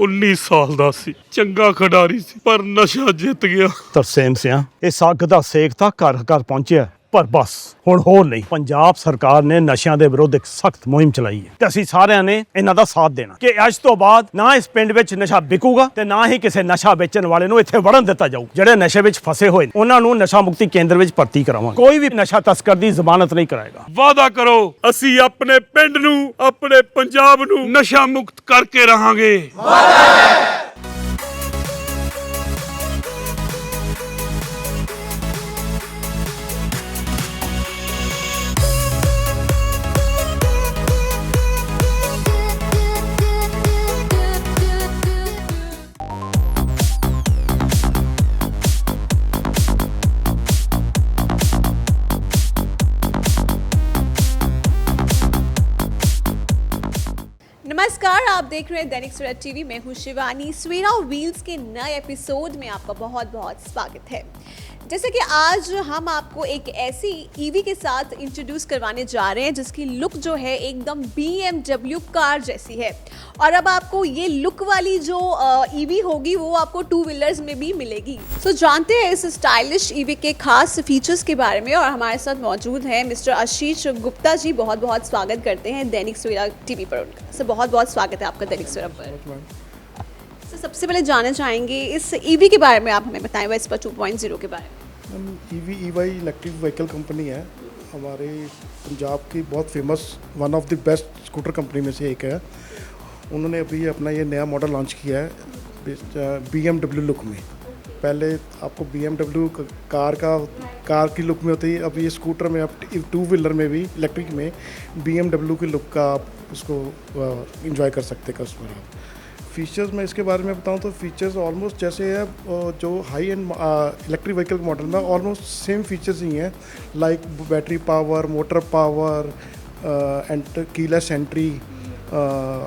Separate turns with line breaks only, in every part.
19 ਸਾਲ ਦਾ ਸੀ, ਚੰਗਾ ਖਿਡਾਰੀ ਸੀ, ਪਰ ਨਸ਼ਾ ਜਿੱਤ ਗਿਆ।
ਤਰਸੇਮ ਸਿਆਂ ਇਸ ਅੱਗ ਦਾ ਸੇਕ ਤਾਂ ਘਰ ਘਰ ਪਹੁੰਚਿਆ, ਪਰ ਬਸ ਹੁਣ ਹੋਰ ਨਹੀਂ। ਪੰਜਾਬ ਸਰਕਾਰ ਨੇ ਨਸ਼ਿਆਂ ਦੇ ਵਿਰੁੱਧ ਇੱਕ ਸਖਤ ਮੁਹਿੰਮ ਚਲਾਈ ਹੈ ਤੇ ਅਸੀਂ ਸਾਰਿਆਂ ਨੇ ਇਹਨਾਂ ਦਾ ਸਾਥ ਦੇਣਾ ਕਿ ਅੱਜ ਤੋਂ ਬਾਅਦ ਨਾ ਇਸ ਪਿੰਡ ਵਿੱਚ ਨਸ਼ਾ ਵਿਕੂਗਾ ਤੇ ਨਾ ਹੀ ਕਿਸੇ ਨਸ਼ਾ ਵੇਚਣ ਵਾਲੇ ਨੂੰ ਇੱਥੇ ਵੜਨ ਦਿੱਤਾ ਜਾਊ। ਜਿਹੜੇ ਨਸ਼ੇ ਵਿੱਚ ਫਸੇ ਹੋਏ ਨੇ ਉਹਨਾਂ ਨੂੰ ਨਸ਼ਾ ਮੁਕਤੀ ਕੇਂਦਰ ਵਿੱਚ ਭਰਤੀ ਕਰਾਵਾਂਗੇ। ਕੋਈ ਵੀ ਨਸ਼ਾ ਤਸਕਰ ਦੀ ਜ਼ਮਾਨਤ ਨਹੀਂ ਕਰਾਏਗਾ।
ਵਾਅਦਾ ਕਰੋ, ਅਸੀਂ ਆਪਣੇ ਪਿੰਡ ਨੂੰ, ਆਪਣੇ ਪੰਜਾਬ ਨੂੰ ਨਸ਼ਾ ਮੁਕਤ ਕਰਕੇ ਰਹਾਂਗੇ।
नमस्कार, आप देख रहे हैं दैनिक सवेरा टीवी। मैं हूं शिवानी। सवेरा व्हील्स के नए एपिसोड में आपका बहुत बहुत स्वागत है। जैसे कि आज हम आपको एक ऐसी ईवी के साथ इंट्रोड्यूस करवाने जा रहे हैं जिसकी लुक जो है एकदम BMW कार जैसी है। और अब आपको ये लुक वाली जो ईवी होगी वो आपको टू व्हीलर्स में भी मिलेगी। तो जानते हैं इस स्टाइलिश ईवी के खास फीचर्स के बारे में। और हमारे साथ मौजूद हैं मिस्टर आशीष गुप्ता जी। बहुत बहुत स्वागत करते हैं दैनिक सवेरा टीवी पर उनका। सर बहुत बहुत स्वागत है आपका दैनिक सवेरा पर। सर सबसे पहले जानना चाहेंगे इस ईवी के बारे में, आप हमें बताएं वेस्पा 2.0 के बारे में।
EY इलेक्ट्रिक व्हीकल कंपनी है हमारे पंजाब की, बहुत famous, one of the best scooter company में से एक है। उन्होंने अभी अपना ये नया मॉडल लॉन्च किया है BMW लुक में। पहले आपको BMW कार की लुक में होती है, अब ये स्कूटर में, अब टू व्हीलर में भी इलेक्ट्रिक में BMW की लुक का आप उसको इंजॉय कर सकते हैं कस्टमर। आप फीचर्स में इसके बारे में बताऊं तो फीचर्स ऑलमोस्ट जैसे है जो high and electric vehicle model में ऑलमोस्ट सेम फीचर्स ही हैं, like battery power, motor power, keyless entry,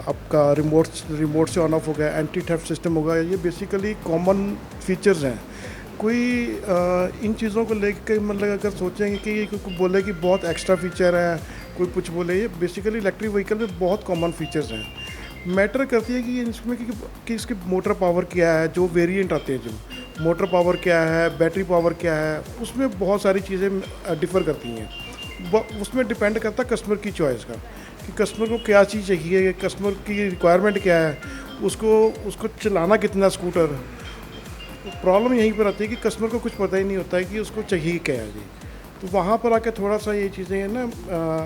आपका रिमोट से ऑन ऑफ हो गया, एंटी थेफ्ट सिस्टम होगा। ये बेसिकली कॉमन फीचर्स हैं। कोई इन चीज़ों को लेकर मतलब अगर सोचेंगे कि कोई बोले कि बहुत एक्स्ट्रा फीचर है, कोई कुछ बोले, ये बेसिकली इलेक्ट्रिक व्हीकल में बहुत कॉमन फीचर्स हैं। मैटर करती है कि इसमें कि इसकी मोटर पावर क्या है, जो वेरिएंट आते हैं, जो मोटर पावर क्या है, बैटरी पावर क्या है, उसमें बहुत सारी चीज़ें डिफ़र करती हैं। उसमें डिपेंड करता है कस्टमर की चॉइस का, कि कस्टमर को क्या चीज़ चाहिए, कस्टमर की रिक्वायरमेंट क्या है, उसको चलाना कितना स्कूटर। प्रॉब्लम यहीं पर आती है कि कस्टमर को कुछ पता ही नहीं होता है कि उसको चाहिए क्या है जी। तो वहाँ पर आके थोड़ा सा ये चीज़ें हैं ना,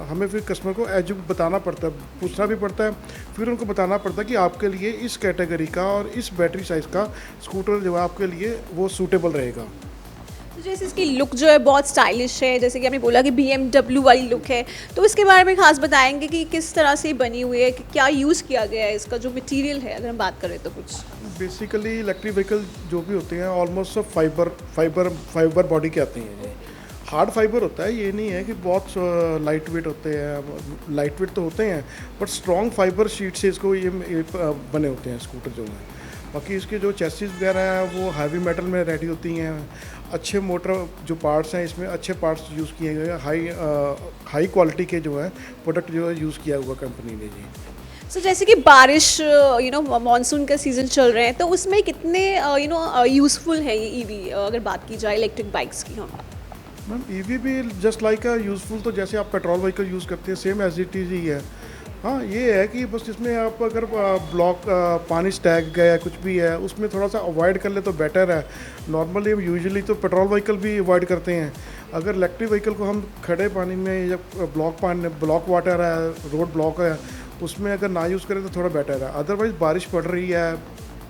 हमें फिर कस्टमर को बताना पड़ता है, पूछना भी पड़ता है, फिर उनको बताना पड़ता है कि आपके लिए इस कैटेगरी का और इस बैटरी साइज़ का स्कूटर जो है आपके लिए वो सूटेबल रहेगा।
तो जैसे इसकी लुक जो है बहुत स्टाइलिश है, जैसे कि आपने बोला कि BMW वाली लुक है, तो इसके बारे में खास बताएंगे कि किस तरह से बनी हुई है, कि क्या यूज़ किया गया है, इसका जो मटेरियल है अगर हम बात करें तो कुछ।
बेसिकली इलेक्ट्रिक व्हीकल जो भी होते हैं ऑलमोस्ट सब फाइबर बॉडी के आते हैं। हार्ड फाइबर होता है, ये नहीं है कि बहुत लाइट वेट होते हैं। लाइट वेट तो होते हैं बट स्ट्रॉन्ग फाइबर शीट से इसको ये बने होते हैं स्कूटर जो है। बाकी इसके जो चेसिस वगैरह हैं वो हैवी मेटल में रेडी होती हैं। अच्छे मोटर जो पार्ट्स हैं इसमें अच्छे पार्ट्स यूज़ किए गए हैं, हाई क्वालिटी के जो है प्रोडक्ट जो है यूज़ किया हुआ कंपनी ने जी।
सो जैसे कि बारिश मानसून का सीज़न चल रहे हैं, तो उसमें कितने यूज़फुल है ये ईवी अगर बात की जाए इलेक्ट्रिक बाइक्स की। हाँ
मैम, ईवी भी जस्ट लाइक अ यूज़फुल, तो जैसे आप पेट्रोल व्हीकल यूज़ करते हैं सेम एज इट इज़ ही है। हाँ ये है कि बस इसमें आप अगर पानी स्टैक गया कुछ भी है उसमें थोड़ा सा अवॉइड कर ले तो बेटर है। नॉर्मली हम यूजुअली तो पेट्रोल व्हीकल भी अवॉइड करते हैं। अगर इलेक्ट्रिक व्हीकल को हम खड़े पानी में या ब्लॉक वाटर है, रोड ब्लॉक है, उसमें अगर ना यूज़ करें तो थोड़ा बेटर है। अदरवाइज़ बारिश पड़ रही है,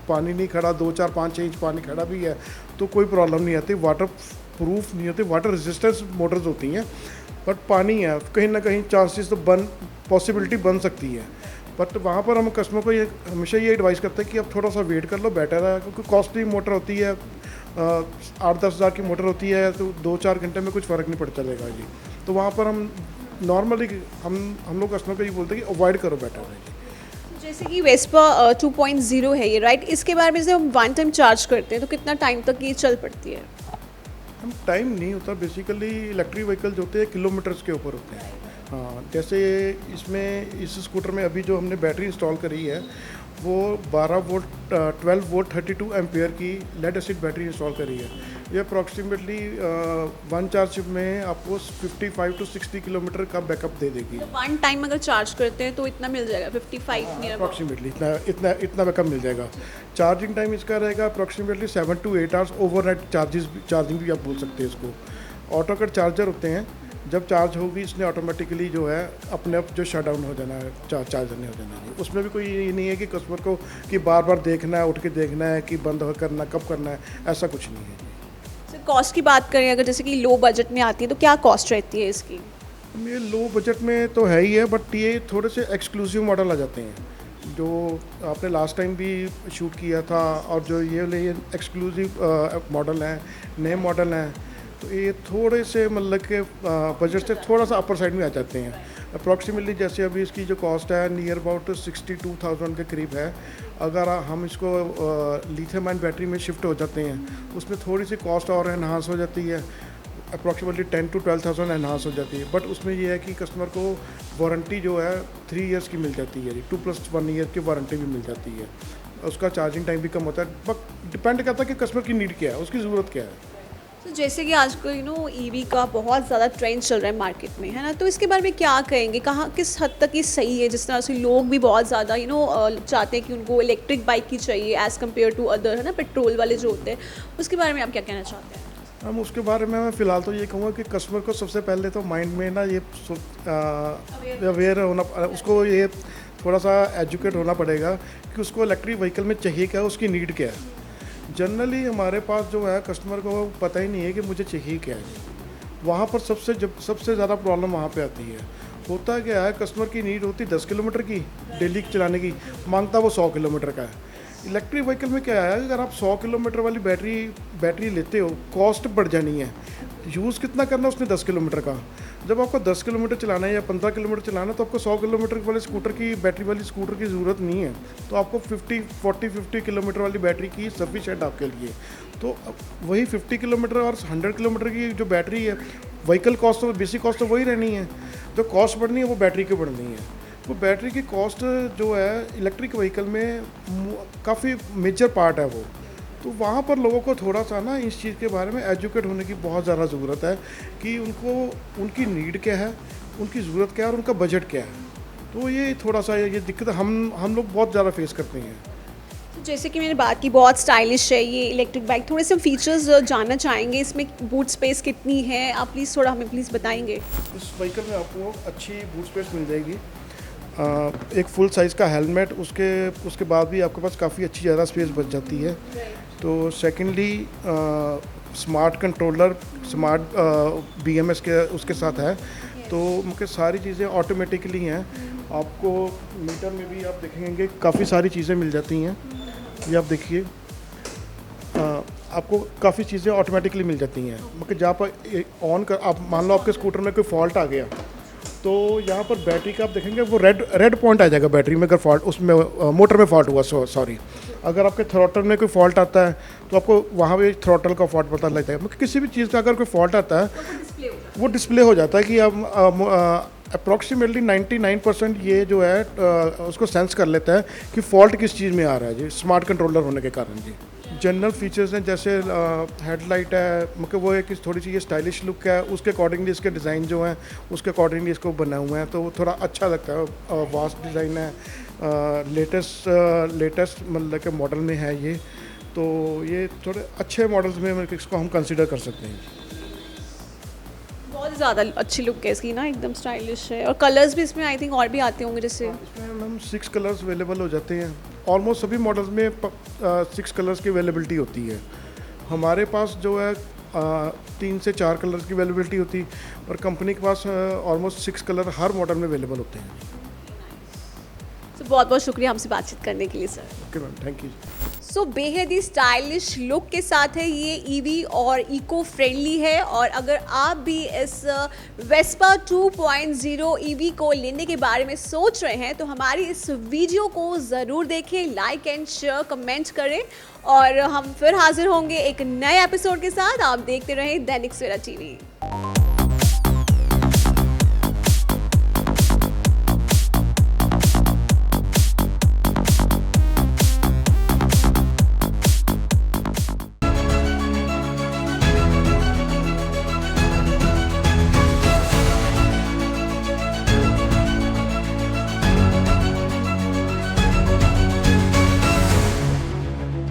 पानी नहीं खड़ा, 2 4 5 6 इंच पानी खड़ा भी है तो कोई प्रॉब्लम नहीं आती। वाटर प्रूफ नहीं होती, वाटर रेजिस्टेंस मोटर्स होती हैं, बट पानी है कहीं ना कहीं चांसेस तो पॉसिबिलिटी बन सकती है। बट वहाँ पर हम कस्टमर को ये हमेशा ये एडवाइस करते हैं कि आप थोड़ा सा वेट कर लो, बेटर है। क्योंकि कॉस्टली मोटर होती है, 8-10 हज़ार की मोटर होती है, तो 2-4 घंटे में कुछ फ़र्क नहीं पड़ चलेगा जी। तो वहाँ पर हम नॉर्मली हम लोग कस्टमर को ये बोलते हैं कि अवॉइड करो, बेटर है जी।
जैसे कि वेस्पा 2.0 है ये, राइट? इसके बारे में जैसे हम 1 टाइम चार्ज करते हैं तो कितना टाइम तक ये चल पड़ती है?
हम टाइम नहीं होता, बेसिकली इलेक्ट्रिक व्हीकल जो होते हैं किलोमीटर्स के ऊपर होते हैं। हाँ, जैसे इसमें इस स्कूटर में अभी जो हमने बैटरी इंस्टॉल करी है वो 12 वोल्ट 12 वोल्ट 32 एम्पियर की लेड एसिड बैटरी इंस्टॉल करी है। ये अप्रॉक्सीमेटली वन चार्ज में आपको 55 टू 60 किलोमीटर का बैकअप दे देगी।
तो वन टाइम अगर चार्ज करते हैं तो इतना मिल जाएगा 55 नियर
अप्रॉक्सीमेटली इतना बैकअप मिल जाएगा। चार्जिंग टाइम इसका रहेगा approximately 7 to 8 hours. Overnight charging भी आप बोल सकते हैं इसको। ऑटो कट चार्जर होते हैं, जब चार्ज होगी इसने ऑटोमेटिकली जो है अपने आप जो शट डाउन हो जाना है, चार्जर नहीं हो जाना है। उसमें भी कोई ये नहीं है कि कस्टमर को कि बार बार देखना है, उठ के देखना है कि बंद करना कब करना है, ऐसा कुछ नहीं है।
सर कॉस्ट की बात करें अगर जैसे कि लो बजट में आती है तो क्या कॉस्ट रहती है इसकी?
ये लो बजट में तो है ही है, बट ये थोड़े से एक्सक्लूसिव मॉडल आ जाते हैं जो आपने लास्ट टाइम भी शूट किया था, और जो ये एक्सक्लूसिव मॉडल हैं, नए मॉडल हैं, तो ये थोड़े से मतलब के बजट से थोड़ा सा अपर साइड में आ जाते हैं। अप्रॉक्सीमेटली जैसे अभी इसकी जो कॉस्ट है नियर अबाउट 62,000 के करीब है। अगर हम इसको लिथियम आयन बैटरी में शिफ्ट हो जाते हैं उसमें थोड़ी सी कॉस्ट और एनहांस हो जाती है, अप्रॉक्सीमेटली 10 टू 12,000 एनहांस हो जाती है। बट उसमें ये है कि कस्टमर को वारंटी जो है 3 इयर्स की मिल जाती है, 2+1 ईयर की वारंटी भी मिल जाती है। उसका चार्जिंग टाइम भी कम होता है, बट डिपेंड करता है कि कस्टमर की नीड क्या है, उसकी ज़रूरत क्या है।
तो जैसे कि आजकल ईवी का बहुत ज़्यादा ट्रेंड चल रहा है मार्केट में, है ना, तो इसके बारे में क्या कहेंगे, कहाँ किस हद तक ये सही है? जिस तरह से लोग भी बहुत ज़्यादा चाहते हैं कि उनको इलेक्ट्रिक बाइक ही चाहिए एज़ कम्पेयर टू अदर, है ना, पेट्रोल वाले जो होते हैं, उसके बारे में आप क्या कहना चाहते हैं?
हम उसके बारे में मैं फ़िलहाल तो ये कहूँगा कि कस्टमर को सबसे पहले तो माइंड में ना ये अवेयर होना, उसको ये थोड़ा सा एजुकेट होना पड़ेगा कि उसको इलेक्ट्रिक व्हीकल में चाहिए क्या है, उसकी नीड क्या है। जनरली हमारे पास जो है कस्टमर को पता ही नहीं है कि मुझे चाहिए क्या है। वहाँ पर सबसे ज़्यादा प्रॉब्लम वहाँ पे आती है। होता क्या है, कस्टमर की नीड होती 10 किलोमीटर की डेली चलाने की, मांगता वो 100 किलोमीटर का है। इलेक्ट्रिक व्हीकल में क्या है, अगर आप 100 किलोमीटर वाली बैटरी लेते हो, कॉस्ट बढ़ जानी है। यूज़ कितना करना है उसने 10 किलोमीटर का। जब आपको 10 किलोमीटर चलाना है या 15 किलोमीटर चलाना है तो आपको 100 किलोमीटर वाले स्कूटर की बैटरी वाली स्कूटर की ज़रूरत नहीं है। तो आपको 50 किलोमीटर वाली बैटरी की सफिशेंट आपके लिए। तो वही 50 किलोमीटर और 100 किलोमीटर की जो बैटरी है, व्हीकल कॉस्ट तो बेसिक कॉस्ट तो वही रहनी है। जो कॉस्ट बढ़नी है वो बैटरी की बढ़नी है। वो बैटरी की कॉस्ट जो है इलेक्ट्रिक व्हीकल में काफ़ी मेजर पार्ट है वो। तो वहाँ पर लोगों को थोड़ा सा ना इस चीज़ के बारे में एजुकेट होने की बहुत ज़्यादा ज़रूरत है कि उनको उनकी नीड क्या है, उनकी ज़रूरत क्या है और उनका बजट क्या है। तो ये थोड़ा सा ये दिक्कत हम लोग बहुत ज़्यादा फेस करते हैं।
तो जैसे कि मैंने बात की बहुत स्टाइलिश है ये इलेक्ट्रिक बाइक, थोड़े से फीचर्स जानना चाहेंगे, इसमें बूट स्पेस कितनी है, आप प्लीज़ थोड़ा हमें प्लीज़ बताएंगे।
इस व्हीकल में आपको अच्छी बूट स्पेस मिल जाएगी, एक फुल साइज़ का हेलमेट, उसके बाद भी आपके पास काफ़ी अच्छी ज़्यादा स्पेस बच जाती है। तो secondly smart controller, smart BMS के उसके साथ है। तो मुझे सारी चीज़ें ऑटोमेटिकली हैं। आपको मीटर में भी आप देखेंगे काफ़ी सारी चीज़ें मिल जाती हैं। ये आप देखिए, आपको काफ़ी चीज़ें ऑटोमेटिकली मिल जाती हैं। मतलब जहाँ पर ऑन कर, आप मान लो आपके स्कूटर में कोई फॉल्ट आ गया तो यहाँ पर बैटरी का आप देखेंगे वो रेड पॉइंट आ जाएगा बैटरी में, अगर फॉल्ट उसमें मोटर में फॉल्ट हुआ, सॉरी। अगर आपके थ्रॉटल में कोई फॉल्ट आता है तो आपको वहाँ पे थ्रॉटल का फॉल्ट पता लग जाएगा। मतलब किसी भी चीज़ का अगर कोई फॉल्ट आता है वो डिस्प्ले हो जाता है कि अब अप्रॉक्सीमेटली 99% ये जो है उसको सेंस कर लेता है कि फॉल्ट किस चीज़ में आ रहा है जी, स्मार्ट कंट्रोलर होने के कारण जी। जनरल फीचर्स हैं जैसे हेडलाइट है, मतलब वो एक थोड़ी सी ये स्टाइलिश लुक है, उसके अकॉर्डिंगली इसके डिज़ाइन जो हैं उसके अकॉर्डिंगली इसको बना हुआ है, तो वो थोड़ा अच्छा लगता है। वास्ट डिज़ाइन है, लेटेस्ट मतलब के मॉडल में है ये, तो ये थोड़े अच्छे मॉडल्स में इसको हम कंसिडर कर सकते हैं।
बहुत ज़्यादा अच्छी लुक है इसकी ना, एकदम स्टाइलिश है। और कलर्स भी इसमें आई थिंक और भी आते होंगे, जैसे
इसमें हम 6 कलर्स अवेलेबल हो जाते हैं। ऑलमोस्ट सभी मॉडल्स में 6 कलर्स की अवेलेबिलिटी होती है। हमारे पास जो है 3 से 4 कलर्स की अवेलेबिलिटी होती है और कंपनी के पास ऑलमोस्ट 6 कलर हर मॉडल में अवेलेबल होते हैं।
तो बहुत बहुत शुक्रिया हमसे बातचीत करने के लिए sir.
Okay ma'am, thank you.
So बेहद ही स्टाइलिश लुक के साथ है ये ईवी और इको फ्रेंडली है। और अगर आप भी इस वेस्पा 2.0 ईवी को लेने के बारे में सोच रहे हैं तो हमारी इस वीडियो को ज़रूर देखें, लाइक एंड शेयर कमेंट करें और हम फिर हाजिर होंगे एक नए एपिसोड के साथ। आप देखते रहें दैनिक सवेरा टीवी।